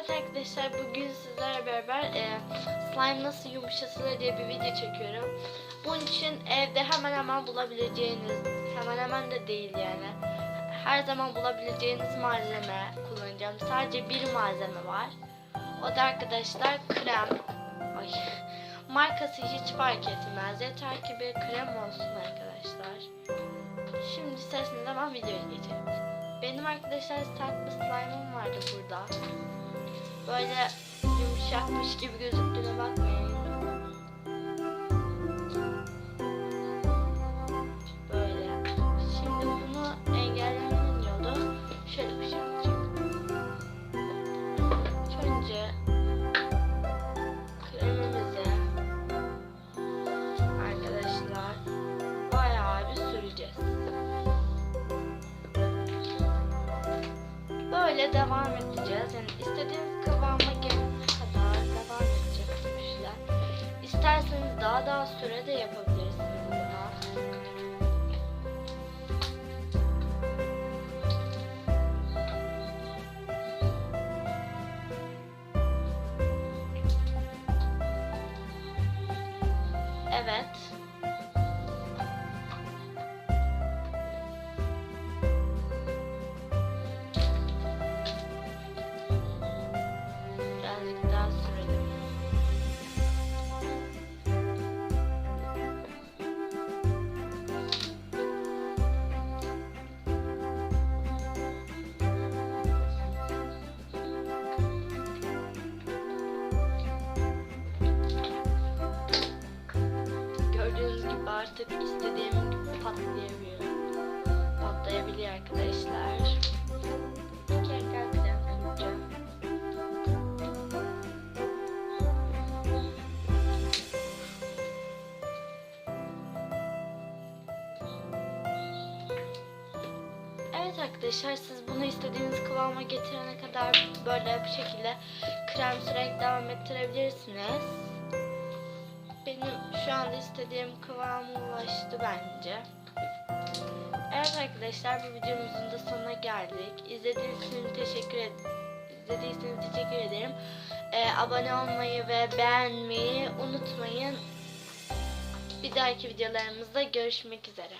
Evet arkadaşlar, bugün sizlerle beraber slime nasıl yumuşatılır diye bir video çekiyorum. Bunun için evde hemen hemen bulabileceğiniz, hemen hemen de değil yani, her zaman bulabileceğiniz malzeme kullanacağım. Sadece bir malzeme var. O da arkadaşlar krem. Ay. Markası hiç fark etmez. Yeter ki bir krem olsun arkadaşlar. Şimdi isterseniz hemen videoya geçelim. Benim arkadaşlar sert bir slime'ım vardı burada. Böyle yumuşakmış gibi gözüktüğüne bakmayın. Böyle. Şimdi bunu engellemenin yolu şöyle bir şey olacak. Önce kremimizi arkadaşlar bayağı bir süreceğiz. Böyle devam edeceğiz. Yani istediğiniz kıvama gelene kadar devam edecek bu işlem. İsterseniz daha süre de yapabilirsiniz buna. Evet. Birazcık daha sürelim. Gördüğünüz gibi artık istediğim gibi patlayabiliyor arkadaşlar. Tekrar krem süreceğim. Evet arkadaşlar, siz bunu istediğiniz kıvama getirene kadar böyle bir şekilde krem sürerek devam ettirebilirsiniz. Benim şu anda istediğim kıvama ulaştı bence. Evet arkadaşlar, bu videomuzun da sonuna geldik. İzlediğiniz için teşekkür ederim. Abone olmayı ve beğenmeyi unutmayın. Bir dahaki videolarımızda görüşmek üzere.